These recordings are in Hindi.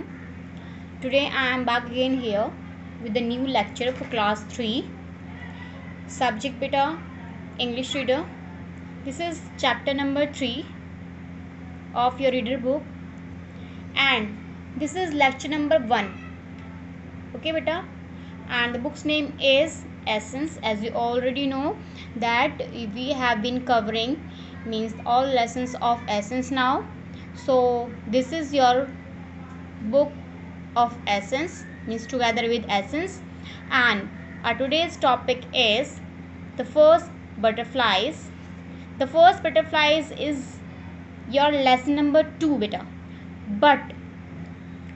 everyone. Today I am back again here with the new lecture for class 3. Subject beta English reader. This is chapter number 3 of your reader book and this is lecture number 1. Okay beta, and the book's name is Essence. As you already know that we have been covering means all lessons of Essence now. So this is your book of Essence, means together with Essence, and our today's topic is the first butterflies. The first butterflies is your lesson number 2 beta, but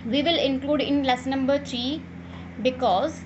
we will include in lesson number 3 because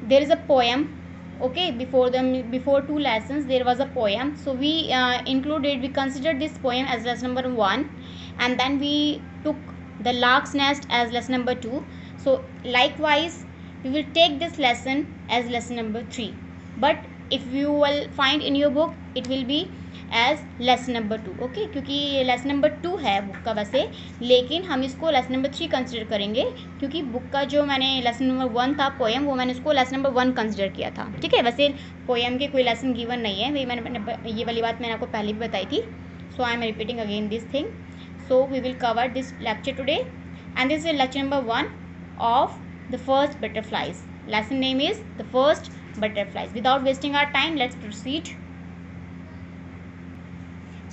there is a poem. Okay, before 2 lessons there was a poem, so we considered this poem as lesson number 1, and then we took the lark's nest as lesson number 2. So likewise we will take this lesson as lesson number 3, but if you will find in your book it will be as lesson number 2. Okay, क्योंकि ये लेसन नंबर 2 है बुक का वैसे, लेकिन हम इसको लेसन नंबर 3 कंसिडर करेंगे क्योंकि बुक का जो मैंने लेसन नंबर 1 था पोएम, वो मैंने उसको लेसन नंबर 1 कंसिडर किया था. ठीक है, वैसे पोएम के कोई लेसन गिवन नहीं है, वही मैंने ये वाली बात मैंने आपको पहले भी बताई थी. So I am repeating again this thing. So we will cover this lecture today and this is lecture number 1 of the first butterflies. Lesson name is the first butterflies. Without wasting our time, let's proceed.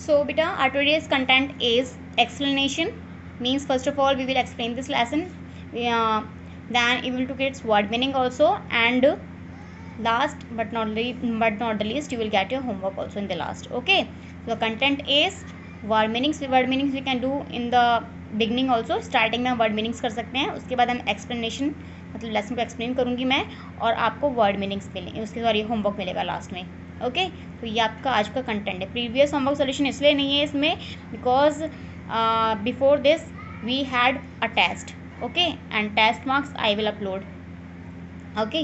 So beta, our today's content is explanation. Means first of all we will explain this lesson, then we will look at its word meaning also, and last but not the least you will get your homework also in the last. Okay, so the content is word meanings. Word meanings we can do in the beginning also. Starting में हम वर्ड मीनिंग्स कर सकते हैं, उसके बाद हम एक्सप्लेनेशन मतलब लेसन को एक्सप्लेन करूँगी मैं और आपको वर्ड मीनिंग्स मिलेंगे, उसके बाद ये होमवर्क मिलेगा लास्ट में. ओके, तो ये आपका आज का कंटेंट है. प्रीवियस होमवर्क सोल्यूशन इसलिए नहीं है इसमें because before this we had a test. Okay, and test marks I will upload. Okay,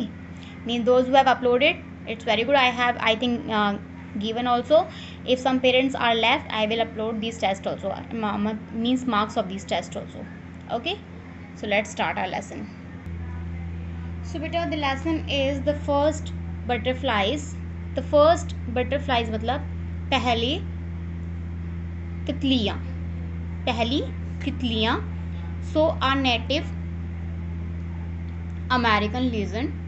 mean those who have uploaded it's very good. I have, I think, given also. If some parents are left, I will upload these tests also, means marks of these tests also. Okay, so let's start our lesson. So beta, the lesson is the first butterflies. The first butterflies मतलब पहली तितलियाँ, पहली तितलियाँ. So our native American legend,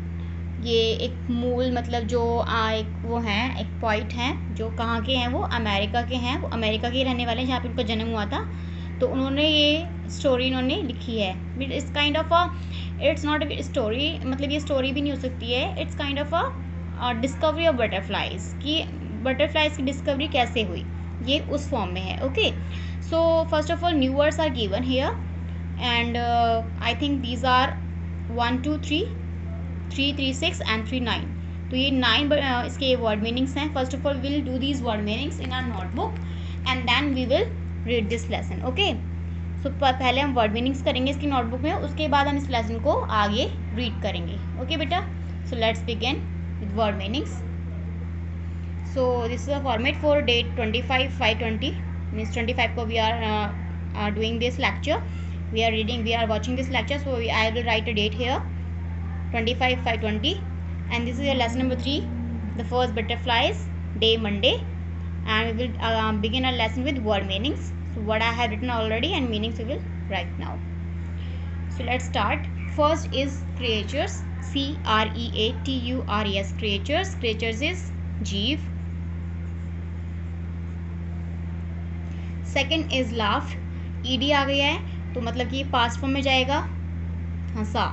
ये एक मूल मतलब जो एक वो हैं, एक पॉइंट हैं जो कहाँ के हैं, वो अमेरिका के हैं, वो अमेरिका के रहने वाले हैं जहाँ पे उनका जन्म हुआ था. तो उन्होंने ये स्टोरी इन्होंने लिखी है. But it's kind of a, it's not a story, मतलब ये स्टोरी भी नहीं हो सकती है. It's kind of a discovery of butterflies, कि बटरफ्लाइज की डिस्कवरी कैसे हुई, ये उस फॉर्म में है. Okay, so first of all new words are given here and I think these are 1 2 3 3 3 6 and 3 9. तो ये 9 इसके वर्ड मीनिंग्स हैं. First of all will do these word meanings in our notebook and then we will read this lesson. Okay, so पहले हम वर्ड मीनिंग्स करेंगे इसकी नोटबुक में, उसके बाद हम इस लेसन को आगे रीड करेंगे. ओके बेटा, so let's begin with word meanings. So this is a format for date 25/5/20, means 25 को we are doing this lecture, we are reading, we are watching this lecture. So I will write a date here 25/5/20, and this is your lesson number 3, the first butterflies, day Monday, and we will begin our lesson with word meanings. So what I have written already and meanings we will write now. So let's start. First is creatures, creatures, creatures. Creatures is jeev. Second is laugh, ed आ गया है तो मतलब कि पास्ट फॉर्म में जाएगा, हंसा.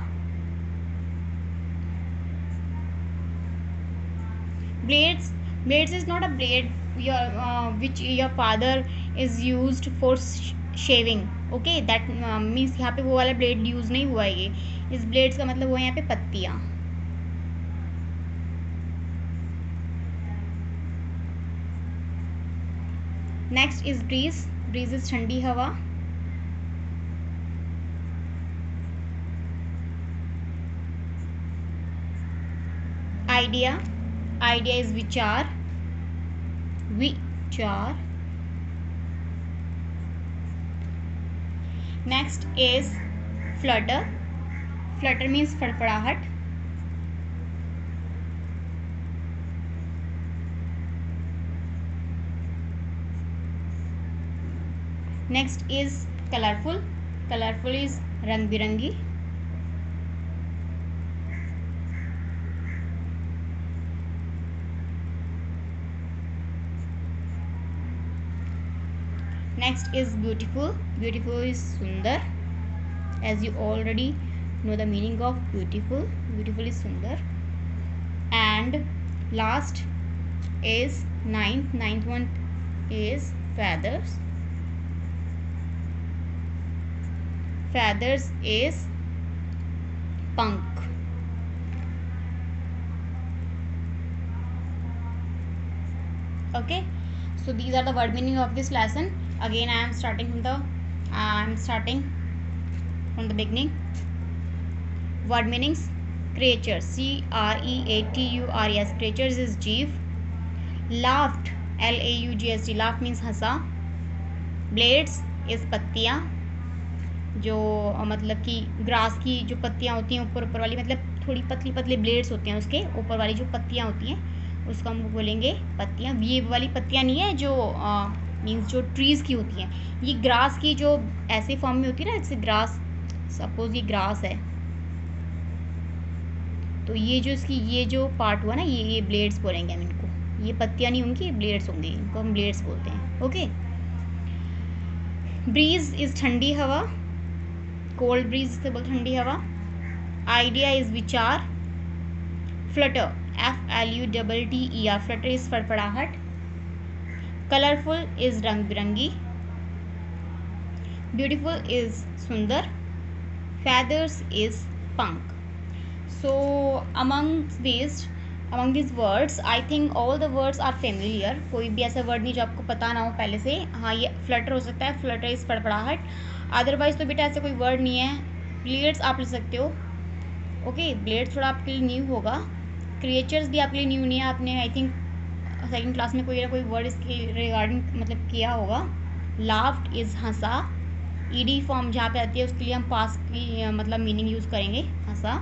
Blades, blades is not a blade which your father is used for shaving. Okay, that means यहाँ पे वो वाला blade यूज नहीं हुआ है. ये इस blades का मतलब हुआ है यहाँ पे पत्तियाँ. Next is breeze. breeze is ठंडी हवा. idea, idea is vichar. Next is flutter, flutter means फड़फड़ाहट. Next is colourful, colourful is रंग बिरंगी. Next is beautiful, beautiful is सुंदर. As you already know the meaning of beautiful, beautiful is sundar. And last is ninth one is feathers, feathers is पंख. Okay, so these are the word meaning of this lesson. Again I am starting from the beginning. Word meanings: creatures, creatures, creatures is जीव. Laughed, laughed, laugh means Hansa. Blades is पत्तियाँ, जो मतलब कि ग्रास की जो पत्तियाँ होती हैं ऊपर वाली, मतलब थोड़ी पतली पतली ब्लेड्स होते हैं, उसके ऊपर वाली जो पत्तियाँ होती हैं उसको हम बोलेंगे पत्तियाँ. ये वाली पत्तियाँ नहीं है जो मीन्स जो ट्रीज़ की होती हैं, ये ग्रास की जो ऐसे फॉर्म में होती है ना, जैसे ग्रास, सपोज ये ग्रास है तो ये जो इसकी ये जो पार्ट हुआ ना, ये ब्लेड्स बोलेंगे हम इनको. ये पत्तियाँ नहीं होंगी, ये ब्लेड्स होंगे, इनको हम ब्लेड्स बोलते हैं. ओके. ब्रीज इज ठंडी हवा, कोल्ड ब्रीज से बोलते ठंडी हवा. आइडिया इज विचार. फ्लटर, FLUTTER, फ्लटर इज फड़फड़ाहट. कलरफुल इज रंग बिरंगी. ब्यूटीफुल इज सुंदर. feathers इज पंख. So among these words I think all the words are familiar. कोई भी ऐसा वर्ड नहीं जो आपको पता ना हो पहले से. हाँ, ये फ्लटर हो सकता है, फ्लटर इज फड़फड़ाहट. अदरवाइज तो बेटा ऐसा कोई वर्ड नहीं है. ब्लेड्स आप ले सकते हो. ओके, ब्लेड्स थोड़ा आपके लिए न्यू होगा. क्रिएचर्स भी आपके लिए न्यू नहीं है, आपने आई थिंक सेकंड क्लास में कोई ना कोई वर्ड इसके रिगार्डिंग मतलब किया होगा. Laughed is Hansa. ED form जहाँ पे आती है उसके लिए हम पास की मतलब मीनिंग यूज़ करेंगे, हंसा.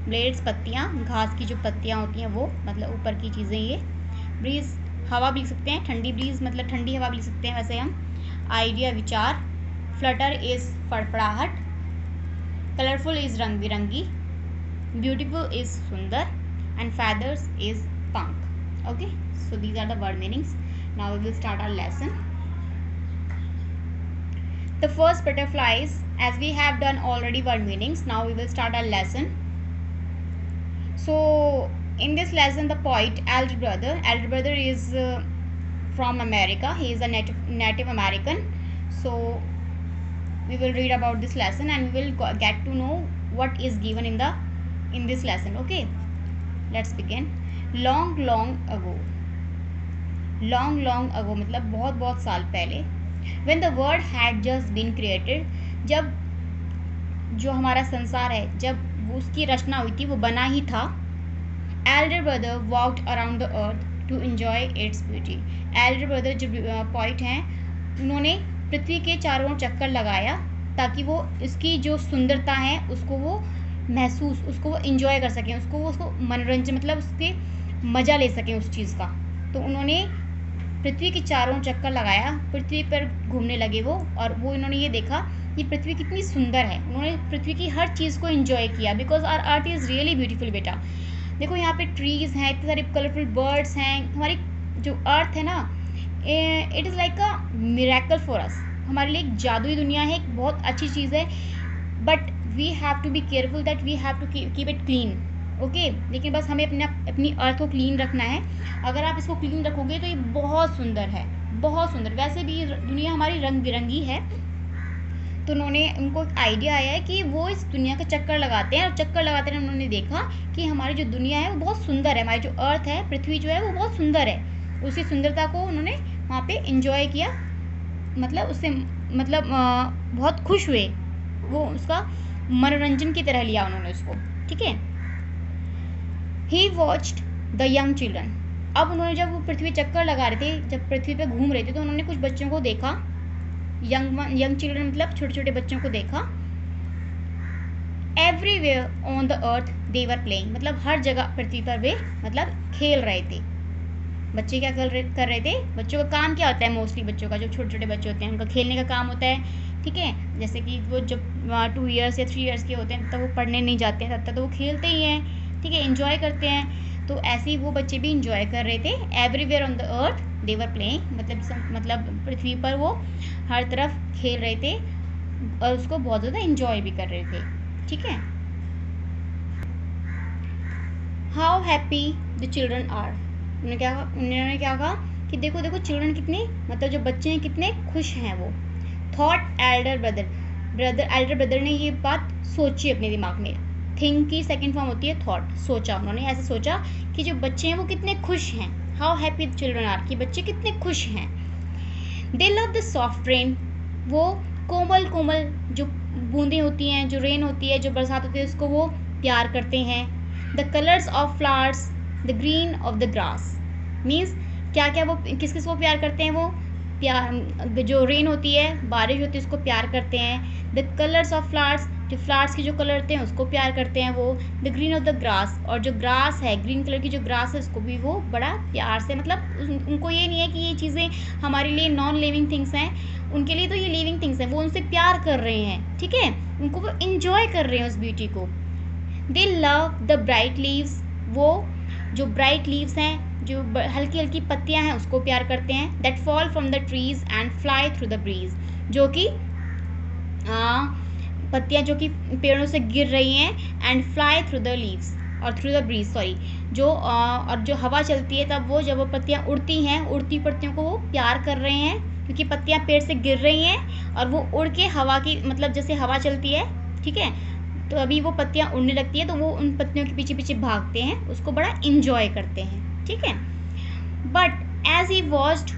ब्लेड्स पत्तियाँ, घास की जो पत्तियाँ होती हैं वो, मतलब ऊपर की चीज़ें ये. ब्रीज हवा भी लिख सकते हैं, ठंडी ब्रीज मतलब ठंडी हवा भी लिख सकते हैं वैसे हम. आइडिया विचार. फ्लटर इज़ फड़फड़ाहट. कलरफुल इज़ रंग बिरंगी. ब्यूटीफुल इज़ सुंदर. एंड feathers इज़ पंख. Okay, so these are the word meanings. Now we will start our lesson. The first butterflies, as we have done already word meanings, now we will start our lesson. So in this lesson the poet elder brother is from America. He is a native American. So we will read about this lesson and we will get to know what is given in this lesson. Okay, let's begin. long ago, long ago मतलब बहुत साल पहले. when the world had just been created, जब जो हमारा संसार है जब उसकी रचना हुई थी, वो बना ही था. elder brother walked around the earth to enjoy its beauty. elder brother जो पोइट हैं, उन्होंने पृथ्वी के चारों ओर चक्कर लगाया ताकि वो इसकी जो सुंदरता है उसको वो महसूस, उसको वो इंजॉय कर सकें, उसको मनोरंजन मतलब उसके मज़ा ले सकें उस चीज़ का. तो उन्होंने पृथ्वी के चारों चक्कर लगाया, पृथ्वी पर घूमने लगे वो, और वो इन्होंने ये देखा कि पृथ्वी कितनी सुंदर है. उन्होंने पृथ्वी की हर चीज़ को एंजॉय किया. Because our earth is really beautiful बेटा. देखो यहाँ पे ट्रीज़ हैं, इतने सारे कलरफुल बर्ड्स हैं. हमारी जो अर्थ है ना, it is like a miracle for us. हमारे लिए एक जादुई दुनिया है, एक बहुत अच्छी चीज़ है. But we have to be careful that we have to keep it clean. Okay, लेकिन बस हमें अपनी अर्थ को क्लीन रखना है. अगर आप इसको क्लीन रखोगे तो ये बहुत सुंदर है, बहुत सुंदर. वैसे भी दुनिया हमारी रंग बिरंगी है. तो उनको एक आइडिया आया है कि वो इस दुनिया का चक्कर लगाते हैं, और चक्कर लगाते हैं उन्होंने देखा कि हमारी जो दुनिया है वो बहुत सुंदर है. हमारी जो अर्थ है, पृथ्वी जो है वो बहुत सुंदर है. उसी सुंदरता को उन्होंने वहाँ पे एंजॉय किया, मतलब उससे मतलब बहुत खुश हुए. वो उसका मनोरंजन की तरह लिया उन्होंने उसको. ठीक है. He watched the young children. अब उन्होंने जब वो पृथ्वी चक्कर लगा रहे थे, जब पृथ्वी पे घूम रहे थे, तो उन्होंने कुछ बच्चों को देखा. यंग चिल्ड्रन मतलब छोटे छोटे बच्चों को देखा. Everywhere on the earth they were playing, मतलब हर जगह पृथ्वी पर वे मतलब खेल रहे थे। बच्चे क्या कर रहे थे, बच्चों का काम क्या होता है, मोस्टली बच्चों का, जो छोटे छोटे बच्चे होते हैं उनका खेलने का काम होता है, ठीक है। जैसे कि वो जब 2 ईयर्स या 3 ईयर्स के होते हैं तब वो पढ़ने नहीं जाते हैं, तब तक तो वो खेलते ही हैं, ठीक है, इंजॉय करते हैं। तो ऐसे ही वो बच्चे भी इंजॉय कर रहे थे। Everywhere on the earth they were playing, मतलब पृथ्वी पर वो हर तरफ खेल रहे थे और उसको बहुत ज़्यादा इंजॉय भी कर रहे थे, ठीक है। How happy the children are, उन्होंने क्या कहा कि देखो देखो चिल्ड्रन कितने, मतलब जो बच्चे हैं कितने खुश हैं वो। थॉट एल्डर ब्रदर ने ये बात सोची अपने दिमाग में। थिंक की सेकंड फॉर्म होती है थॉट, सोचा, उन्होंने ऐसे सोचा कि जो बच्चे हैं वो कितने खुश हैं। How happy the children are, कि बच्चे कितने खुश हैं। They love the soft rain, वो कोमल कोमल जो बूंदें होती हैं, जो रेन होती है, जो बरसात होती है, उसको वो प्यार करते हैं। The colours of flowers, the green of the grass, means क्या क्या वो किस किस को प्यार करते हैं, वो प्यार जो रेन होती है, बारिश होती है, उसको प्यार करते हैं। द कलर्स ऑफ फ्लावर्स, जो फ्लावर्स के जो कलर होते हैं उसको प्यार करते हैं वो। The green of the grass, और जो ग्रास है, ग्रीन कलर की जो ग्रास है, उसको भी वो बड़ा प्यार से, मतलब उनको ये नहीं है कि ये चीज़ें हमारे लिए नॉन लिविंग थिंग्स हैं, उनके लिए तो ये लिविंग थिंग्स हैं, वो उनसे प्यार कर रहे हैं, ठीक है, उनको वो इंजॉय कर रहे हैं उस ब्यूटी को। दे लव द ब्राइट लीव्स, वो जो ब्राइट लीव्स हैं, जो हल्की हल्की पत्तियां हैं, उसको प्यार करते हैं। That fall from the trees and fly through the breeze, जो कि पत्तियां जो कि पेड़ों से गिर रही हैं, and fly through the leaves और थ्रू द ब्रीज, सॉरी, जो और जो हवा चलती है तब वो जब वो पत्तियां उड़ती हैं, उड़ती पत्तियों को वो प्यार कर रहे हैं, क्योंकि पत्तियां पेड़ से गिर रही हैं और वो उड़ के हवा की, मतलब जैसे हवा चलती है, ठीक है, तो अभी वो पत्तियां उड़ने लगती है तो वो उन पत्तियों के पीछे पीछे भागते हैं, उसको बड़ा इंजॉय करते हैं, ठीक है। But as he watched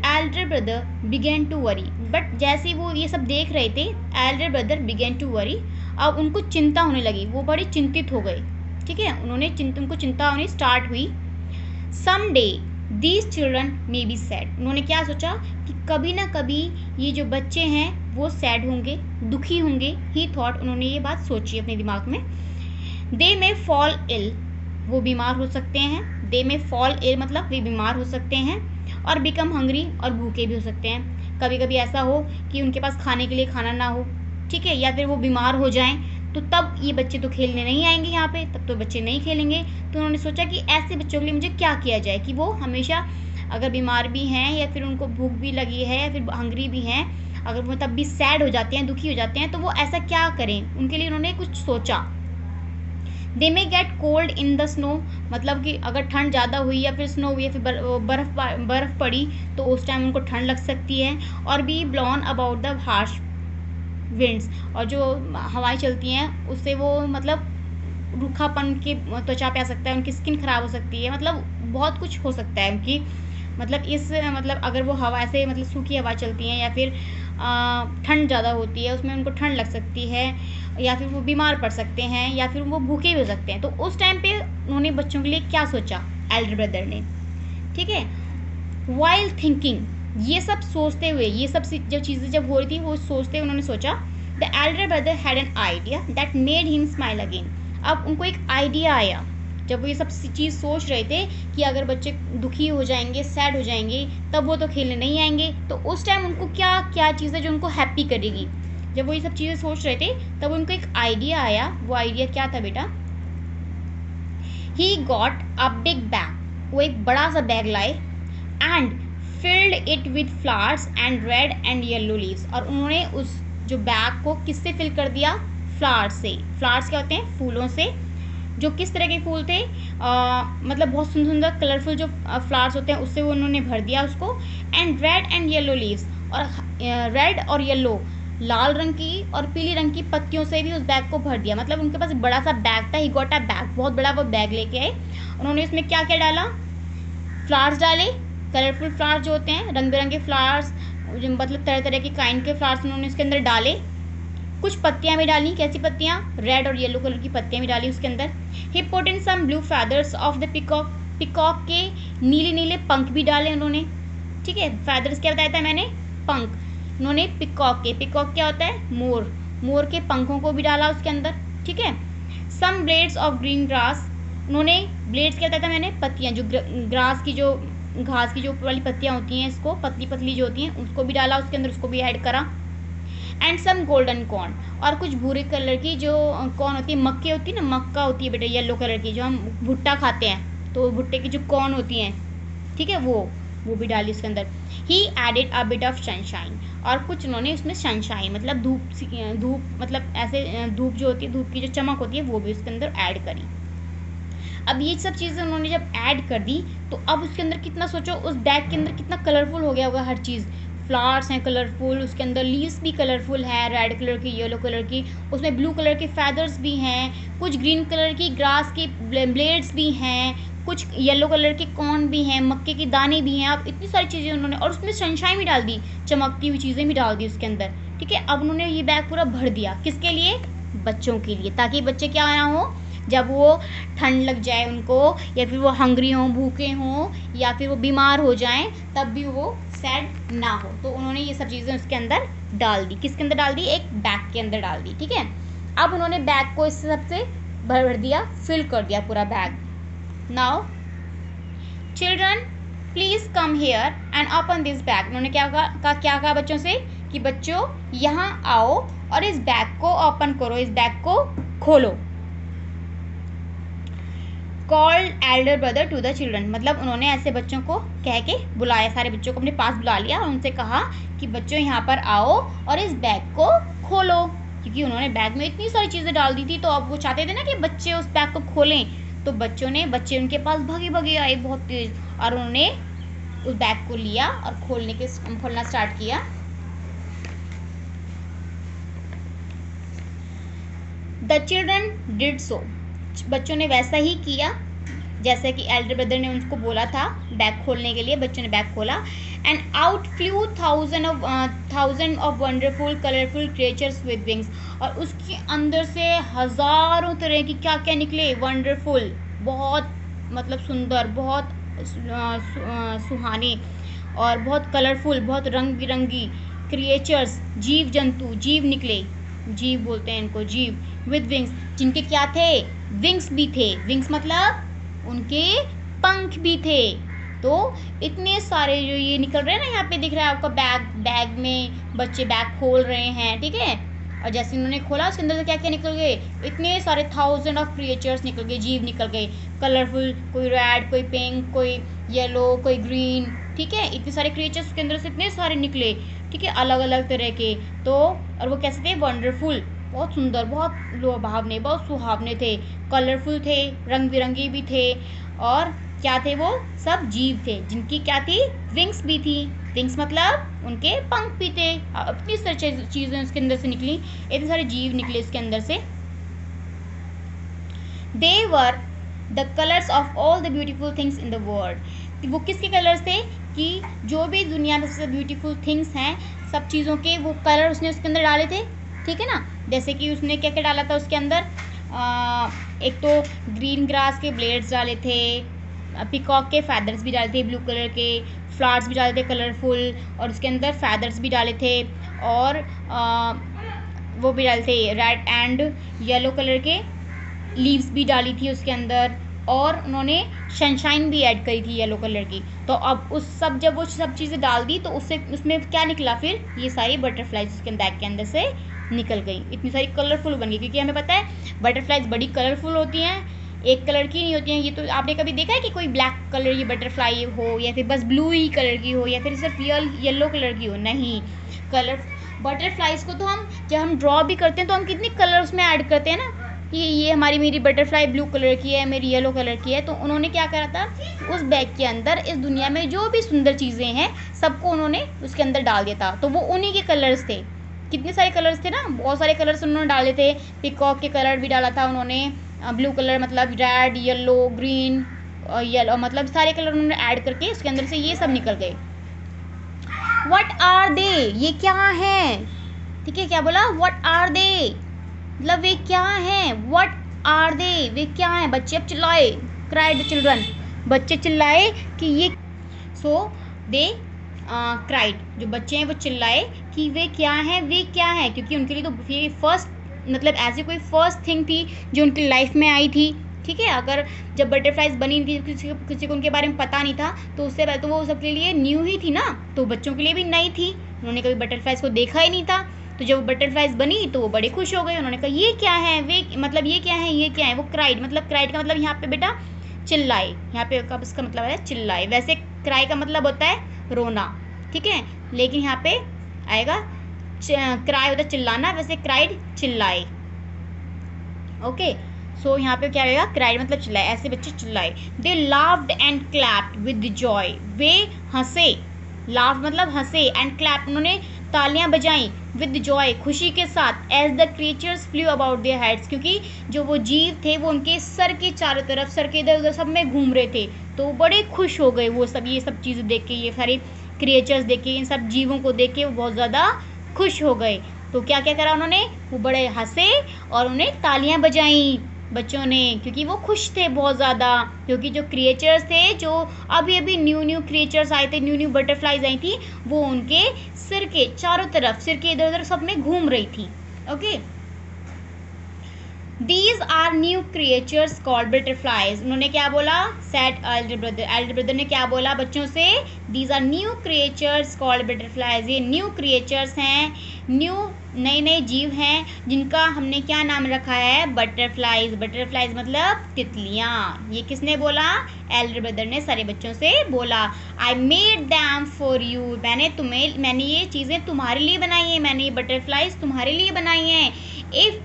elder brother began to worry, but जैसे ही वो ये सब देख रहे थे, elder brother began to worry, अब उनको चिंता होने लगी, वो बड़ी चिंतित हो गए, ठीक है, उनको चिंता होनी स्टार्ट हुई। Some day these children may be sad, उन्होंने क्या सोचा कि कभी ना कभी ये जो बच्चे हैं वो सैड होंगे, दुखी होंगे, ही थॉट, उन्होंने ये बात सोची अपने दिमाग में। दे मे फॉल इल, वो बीमार हो सकते हैं। दे मे फॉल इल मतलब वे बीमार हो सकते हैं, और बिकम हंग्री, और भूखे भी हो सकते हैं। कभी कभी ऐसा हो कि उनके पास खाने के लिए खाना ना हो, ठीक है, या फिर वो बीमार हो जाएं, तो तब ये बच्चे तो खेलने नहीं आएंगे यहाँ पे, तब तो बच्चे नहीं खेलेंगे। तो उन्होंने सोचा कि ऐसे बच्चों के लिए मुझे क्या किया जाए कि वो हमेशा अगर बीमार भी हैं या फिर उनको भूख भी लगी है या फिर हंग्री भी हैं, अगर वो तब भी सैड हो जाते हैं, दुखी हो जाते हैं, तो वो ऐसा क्या करें, उनके लिए उन्होंने कुछ सोचा। They may get cold in the snow, मतलब कि अगर ठंड ज़्यादा हुई या फिर स्नो हुई या फिर बर्फ़ पड़ी तो उस टाइम उनको ठंड लग सकती है। और be blown about the harsh winds, और जो हवाएं चलती हैं उससे वो मतलब रूखापन की त्वचा पे आ सकता है, उनकी स्किन ख़राब हो सकती है, मतलब बहुत कुछ हो सकता है उनकी, मतलब इस मतलब अगर वो हवा से मतलब सूखी हवा चलती है या फिर ठंड ज़्यादा होती है उसमें उनको ठंड लग सकती है, या फिर वो बीमार पड़ सकते हैं, या फिर वो भूखे भी हो सकते हैं। तो उस टाइम पे उन्होंने बच्चों के लिए क्या सोचा एल्डर ब्रदर ने, ठीक है। वाइल थिंकिंग, ये सब सोचते हुए, ये सब जो चीज़ें जब हो रही थी वो सोचते उन्होंने सोचा। The Elder brother had an idea that made him smile again, अब उनको एक आइडिया आया जब वो ये सब चीज़ सोच रहे थे कि अगर बच्चे दुखी हो जाएंगे, सैड हो जाएंगे, तब वो तो खेलने नहीं आएंगे, तो उस टाइम उनको क्या क्या चीज़ है जो उनको हैप्पी करेगी। जब वो ये सब चीज़ें सोच रहे थे तब उनको एक आइडिया आया। वो आइडिया क्या था बेटा, he got a big bag, वो एक बड़ा सा बैग लाए, and filled it with flowers and red and yellow leaves, और उन्होंने उस जो बैग को किससे फिल कर दिया, फ्लावर्स से। फ्लावर्स क्या होते हैं, फूलों से। जो किस तरह के फूल थे, मतलब बहुत सुंदर सुंदर कलरफुल जो फ्लावर्स होते हैं उससे वो उन्होंने भर दिया उसको। And red and yellow leaves, और रेड और येलो लाल रंग की और पीली रंग की पत्तियों से भी उस बैग को भर दिया, मतलब उनके पास बड़ा सा बैग था, ही गॉट अ बैग, बहुत बड़ा वो बैग लेके आए। उन्होंने इसमें क्या क्या डाला, फ्लावर्स डाले, कलरफुल फ्लावर्स जो होते हैं, रंग बिरंगे फ्लावर्स, मतलब तरह तरह के काइंड के फ्लावर्स उन्होंने इसके अंदर डाले। कुछ पत्तियां भी डाली, कैसी पत्तियां, रेड और येलो कलर की पत्तियां भी डाली उसके अंदर। He put in some blue feathers of the peacock, peacock के नीले नीले पंख भी डाले उन्होंने, ठीक है। फैदर्स क्या बताया था मैंने, पंख, उन्होंने पिकॉक क्या होता है, मोर, मोर के पंखों को भी डाला उसके अंदर, ठीक है। सम ब्लेड्स ऑफ ग्रीन ग्रास, उन्होंने ब्लेड्स क्या बताया था मैंने, पत्तियाँ, जो ग्रास की जो घास की जो ऊपर वाली पत्तियाँ होती हैं, इसको पतली पतली जो होती हैं उसको भी डाला उसके अंदर, उसको भी ऐड करा। एंड सम गोल्डन कॉर्न, और कुछ भूरे कलर की जो कॉर्न होती है, मक्के होती है ना, मक्का होती है बेटा येलो कलर की, जो हम भुट्टा खाते हैं, तो भुट्टे की जो कॉर्न होती हैं, ठीक है, वो भी डाली उसके अंदर। He added a bit of sunshine, और कुछ उन्होंने उसमें सनशाइन मतलब धूप मतलब ऐसे धूप जो होती है, धूप की जो चमक होती है, वो भी उसके अंदर ऐड करी। अब ये सब चीज़ें उन्होंने जब ऐड कर दी तो अब उसके अंदर कितना, सोचो उस बैग के अंदर कितना कलरफुल हो गया होगा हर चीज़। फ्लावर्स हैं कलरफुल, उसके अंदर लीव्स भी कलरफुल है, रेड कलर की, येलो कलर की, उसमें ब्लू कलर के फैदर्स भी हैं, कुछ ग्रीन कलर की ग्रास की ब्लेड्स भी हैं, कुछ येलो कलर के कॉर्न भी हैं, मक्के के दाने भी हैं। अब इतनी सारी चीज़ें उन्होंने, और उसमें सनशाइन भी डाल दी, चमकती हुई चीज़ें भी डाल दी उसके अंदर, ठीक है। अब उन्होंने ये बैग पूरा भर दिया, किसके लिए, बच्चों के लिए, ताकि बच्चे क्या ना हो, जब वो ठंड लग जाए उनको, या फिर वो हंग्री हों, भूखे हों, या फिर वो बीमार हो जाएं, तब भी वो सैड ना हो। तो उन्होंने ये सब चीज़ें उसके अंदर डाल दी, किसके अंदर डाल दी, एक बैग के अंदर डाल दी, ठीक है। अब उन्होंने बैग को इस सब से भर दिया, फिल कर दिया पूरा bag. Now children please come here and open this bag, उन्होंने क्या कहा बच्चों से कि बच्चों यहाँ आओ और इस बैग को ओपन करो, इस बैग को खोलो। Called elder brother to the children, मतलब उन्होंने ऐसे बच्चों को कह के बुलाया, सारे बच्चों को अपने पास बुला लिया और उनसे कहा कि बच्चों यहाँ पर आओ और इस बैग को खोलो, क्योंकि उन्होंने बैग में इतनी सारी चीज़ें डाल दी थी। तो अब वो चाहते थे ना कि बच्चे उस बैग को खोलें, तो बच्चे उनके पास भागे भागे आए बहुत तेज, और उन्होंने उस बैग को लिया और खोलना स्टार्ट किया। द चिल्ड्रन डिड सो, बच्चों ने वैसा ही किया जैसे कि एल्डर ब्रदर ने उनको बोला था बैग खोलने के लिए। बच्चों ने बैग खोला and out flu thousand of wonderful colourful creatures with wings, और उसके अंदर से हज़ारों तरह की क्या क्या निकले, वंडरफुल, बहुत मतलब सुंदर, बहुत सुहाने और बहुत कलरफुल, बहुत रंग बिरंगी क्रिएचर्स, जीव जंतु, जीव निकले, जीव बोलते हैं इनको, जीव, विद विंग्स, जिनके क्या थे, विंग्स भी थे। विंग्स मतलब उनके पंख भी थे। तो इतने सारे जो ये निकल रहे हैं ना, यहाँ पे दिख रहा है आपका बैग में बच्चे बैग खोल रहे हैं, ठीक है। और जैसे उन्होंने खोला उसके अंदर से क्या क्या निकल गए, इतने सारे थाउजेंड ऑफ क्रिएचर्स निकल गए, जीव निकल गए, कलरफुल, कोई रेड, कोई पिंक, कोई येलो, कोई ग्रीन, ठीक है। इतने सारे क्रिएचर्स के अंदर से इतने सारे निकले, ठीक है, अलग अलग तरह के। तो और वो कैसे थे, वंडरफुल, बहुत सुंदर, बहुत लुभावने, बहुत सुहावने थे, कलरफुल थे, रंग बिरंगे भी थे, और क्या थे, वो सब जीव थे जिनकी क्या थी, विंग्स भी थी। विंग्स मतलब उनके पंख भी थे। इतनी सारी चीज़ें उसके अंदर से निकली, इतने सारे जीव निकले इसके अंदर से। They were the colours of all the beautiful things in the world, वो किसके कलर्स थे, कि जो भी दुनिया में सबसे ब्यूटीफुल थिंग्स हैं, सब चीज़ों के वो कलर उसने उसके अंदर डाले थे, ठीक है ना। जैसे कि उसने क्या क्या डाला था उसके अंदर, एक तो ग्रीन ग्रास के ब्लेड्स डाले थे, पिकॉक के फैदर्स भी डाले थे ब्लू कलर के, फ्लावर्स भी डाले थे कलरफुल, और उसके अंदर फैदर्स भी डाले थे, और वो भी डाले थे रेड एंड येलो कलर के लीव्स भी डाली थी उसके अंदर, और उन्होंने सनशाइन भी ऐड करी थी येलो कलर की। तो अब उस सब जब वो सब चीज़ें डाल दी तो उसमें क्या निकला, फिर ये सारी बटरफ्लाइज उसके बैग के अंदर से निकल गई, इतनी सारी कलरफुल बन गई। क्योंकि हमें पता है बटरफ्लाइज बड़ी कलरफुल होती हैं, एक कलर की नहीं होती हैं। ये तो आपने कभी देखा है कि कोई ब्लैक कलर की बटरफ्लाई हो, या फिर बस ब्लू ही कलर की हो, या फिर सिर्फ येलो कलर की हो, नहीं। कलर बटरफ्लाइज को तो हम जब हम ड्रॉ भी करते हैं तो हम कितने कलर उसमें ऐड करते हैं ना, कि ये मेरी बटरफ्लाई ब्लू कलर की है, मेरी येलो कलर की है। तो उन्होंने क्या करा था, उस बैग के अंदर इस दुनिया में जो भी सुंदर चीज़ें हैं सबको उन्होंने उसके अंदर डाल दिया था। तो वो उन्हीं के कलर्स थे, कितने सारे कलर्स थे ना, बहुत सारे कलर्स उन्होंने डाले थे। पिकॉक के कलर भी डाला था उन्होंने, ब्लू कलर मतलब रेड, येलो, ग्रीन, येलो, मतलब सारे कलर उन्होंने ऐड करके उसके अंदर से ये सब निकल गए। व्हाट आर दे, ये क्या है, ठीक है, क्या बोला, व्हाट आर दे, मतलब वे क्या हैं, व्हाट आर दे, वे क्या हैं। बच्चे अब चिल्लाए, क्राइड द चिल्ड्रन, बच्चे चिल्लाए कि ये, सो दे क्राइड, जो बच्चे हैं वो चिल्लाए कि वे क्या हैं, वे क्या हैं, क्योंकि उनके लिए तो ये फर्स्ट मतलब ऐसी कोई फर्स्ट थिंग थी जो उनकी लाइफ में आई थी, ठीक है। अगर जब बटरफ्लाइज बनी थी, किसी को उनके बारे में पता नहीं था, तो उससे पहले तो वो सबके लिए न्यू ही थी ना, तो बच्चों के लिए भी नई थी, उन्होंने कभी बटरफ्लाइज को देखा ही नहीं था। तो जब बटरफ्लाइज बनी तो वो बड़े खुश हो गए, उन्होंने कहा ये क्या है, वे मतलब ये क्या है, ये क्या है। वो क्राइड, मतलब क्राइड का मतलब यहाँ पे बेटा चिल्लाए, यहाँ पे कब इसका मतलब है चिल्लाए। वैसे क्राई का मतलब होता है रोना, ठीक है, लेकिन यहाँ पे आएगा क्राई होता है चिल्लाना, वैसे क्राइड चिल्लाए। ओके, सो यहाँ पे क्या आएगा, क्राइड मतलब चिल्लाए, ऐसे बच्चे चिल्लाए। They laughed and clapped with joy, वे हंसे, लाफ मतलब हंसे, एंड क्लैप उन्होंने तालियां बजाई, विद जॉय खुशी के साथ, as the creatures flew about their heads, क्योंकि जो वो जीव थे वो उनके सर के चारों तरफ, सर के इधर उधर सब में घूम रहे थे, तो बड़े खुश हो गए वो सब, ये सब चीज़ें देख के, ये सारे क्रिएचर्स देख के, इन सब जीवों को देख के वो बहुत ज़्यादा खुश हो गए। तो क्या क्या करा उन्होंने, वो बड़े हंसे और उन्हें तालियां बजाई बच्चों ने, क्योंकि वो खुश थे बहुत ज़्यादा, क्योंकि जो क्रिएचर्स थे, जो अभी अभी न्यू क्रिएचर्स आए थे, न्यू बटरफ्लाइज आई थी, वो उनके सिर के चारों तरफ, सिर के इधर उधर सब में घूम रही थी। Okay, These are new creatures called butterflies. उन्होंने क्या बोला, said elder brother. elder brother ने क्या बोला बच्चों से, These are new creatures called butterflies. ये new creatures हैं, new नए नए जीव हैं, जिनका हमने क्या नाम रखा है, बटरफ्लाइज। बटरफ्लाइज मतलब तितलियाँ। ये किसने बोला, एल्डर ब्रदर ने सारे बच्चों से बोला। I made them for you. मैंने ये चीज़ें तुम्हारे लिए बनाई हैं, मैंने ये बटरफ्लाइज तुम्हारे लिए बनाई हैं। If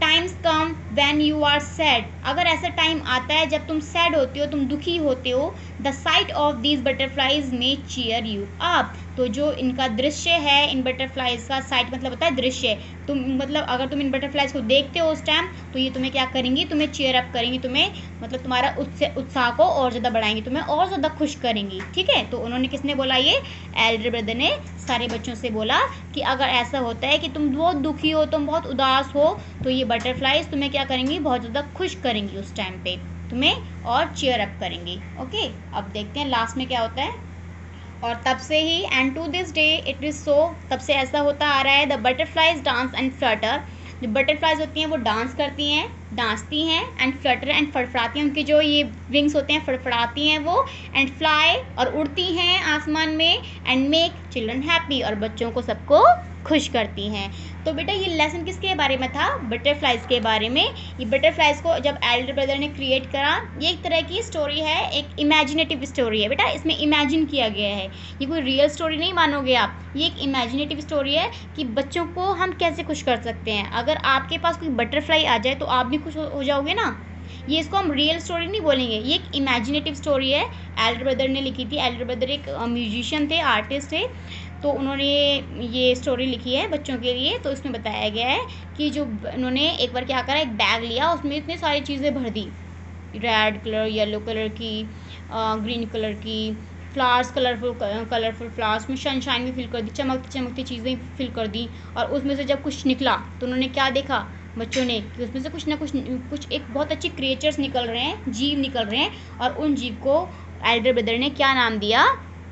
times come when you are sad, अगर ऐसा टाइम आता है जब तुम सैड होते हो, तुम दुखी होते हो, the site of these butterflies में चीयर यू अप, तो जो इनका दृश्य है, इन बटरफ्लाइज का, साइट मतलब होता है दृश्य, तुम मतलब अगर तुम इन बटरफ्लाइज को देखते हो उस टाइम, तो ये तुम्हें क्या करेंगी, तुम्हें चीयर अप करेंगी, तुम्हें मतलब तुम्हारा उत्साह को और ज़्यादा बढ़ाएंगी, तुम्हें और ज़्यादा खुश करेंगी, ठीक है। तो उन्होंने किसने बोला, ये एल्डर ब्रदर ने सारे बच्चों से बोला कि अगर ऐसा होता है कि तुम बहुत दुखी हो, तुम बहुत उदास हो, तो ये बटरफ्लाइज तुम्हें क्या करेंगी, बहुत ज़्यादा खुश करेंगी, उस टाइम पे तुम्हें और चीयर अप करेंगी। ओके, अब देखते हैं लास्ट में क्या होता है। और तब से ही, and to this day it is so, तब से ऐसा होता आ रहा है, the butterflies dance and flutter, जो बटरफ्लाइज होती हैं वो डांस करती हैं, डांसती हैं, एंड फ्लटर एंड फड़फड़ाती हैं, उनके जो ये विंग्स होते हैं फड़फड़ाती हैं वो, एंड फ्लाई और उड़ती हैं आसमान में, एंड मेक चिल्ड्रन हैप्पी और बच्चों को सबको खुश करती हैं। तो बेटा ये लेसन किसके बारे में था, बटरफ्लाइज के बारे में। ये बटरफ्लाइज को जब एल्डर ब्रदर ने क्रिएट करा, ये एक तरह की स्टोरी है, एक इमेजिनेटिव स्टोरी है बेटा, इसमें इमेजिन किया गया है, ये कोई रियल स्टोरी नहीं मानोगे आप, ये एक इमेजिनेटिव स्टोरी है कि बच्चों को हम कैसे खुश कर सकते हैं। अगर आपके पास कोई बटरफ्लाई आ जाए तो आप भी खुश हो जाओगे ना, ये इसको हम रियल स्टोरी नहीं बोलेंगे, ये एक इमेजिनेटिव स्टोरी है, एल्डर ब्रदर ने लिखी थी। एल्डर ब्रदर एक म्यूजिशियन थे, आर्टिस्ट थे, तो उन्होंने ये स्टोरी लिखी है बच्चों के लिए। तो इसमें बताया गया है कि जो उन्होंने एक बार क्या करा, एक बैग लिया, उसमें इतनी सारी चीज़ें भर दी, रेड कलर, येलो कलर की, ग्रीन कलर की फ्लावर्स, कलरफुल फ्लावर्स में सनशाइन भी फिल कर दी, चमकती चमकती चीज़ें फिल कर दी, और उसमें से जब कुछ निकला तो उन्होंने क्या देखा बच्चों ने, कि उसमें से कुछ ना कुछ एक बहुत अच्छी क्रिएचर्स निकल रहे हैं, जीव निकल रहे हैं, और उन जीव को एल्डर ब्रदर ने क्या नाम दिया,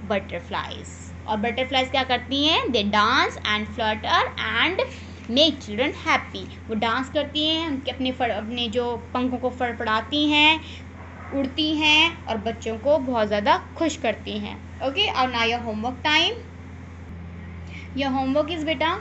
बटरफ्लाइज। और बटरफ्लाइज क्या करती हैं, they dance and flutter and make children happy, वो डांस करती हैं, उनके अपने जो पंखों को फड़फड़ाती हैं, उड़ती हैं और बच्चों को बहुत ज़्यादा खुश करती हैं। ओके, और now your homework time. Your homework is बेटा,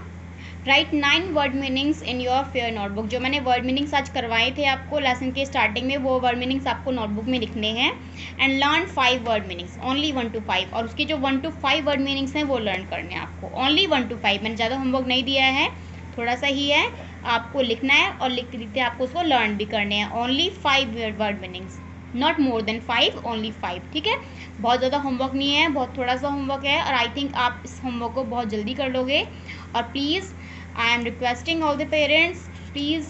write 9 word meanings in your fair notebook. जो मैंने वर्ड मीनिंग्स आज करवाए थे आपको लेसन के स्टार्टिंग में, वो वर्ड मीनिंग्स आपको नोटबुक में लिखने हैं। And learn 5 word meanings, only 1 to 5, और उसके जो 1 to 5 वर्ड मीनिंग्स हैं वो लर्न करने हैं आपको, ओनली 1 to 5। मैंने ज़्यादा होमवर्क नहीं दिया है, थोड़ा सा ही है, आपको लिखना है और लिखते लिखते आपको उसको लर्न भी करने हैं। Only 5 word meanings, not more than 5, only 5, ठीक है। बहुत ज़्यादा होमवर्क नहीं है, बहुत थोड़ा सा होमवर्क है, और आई थिंक आप इस होमवर्क को बहुत जल्दी कर लोगे। और please I am requesting all the parents, please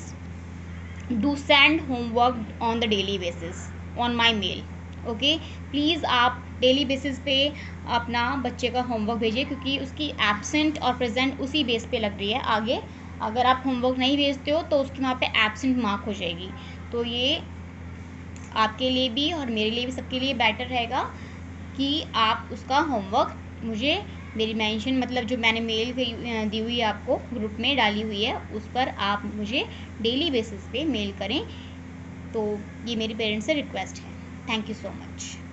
do send homework on the daily basis on my mail. Okay, please आप डेली बेसिस पे अपना बच्चे का होमवर्क भेजिए, क्योंकि उसकी एब्सेंट और प्रेजेंट उसी बेस पे लग रही है आगे। अगर आप होमवर्क नहीं भेजते हो तो उसकी वहाँ पे एब्सेंट मार्क हो जाएगी। तो ये आपके लिए भी और मेरे लिए भी, सबके लिए बेटर रहेगा कि आप उसका होमवर्क मुझे मेरी मेंशन मतलब जो मैंने मेल दी हुई है आपको ग्रुप में डाली हुई है, उस पर आप मुझे डेली बेसिस पे मेल करें। तो ये मेरी पेरेंट्स से रिक्वेस्ट है। Thank you so much.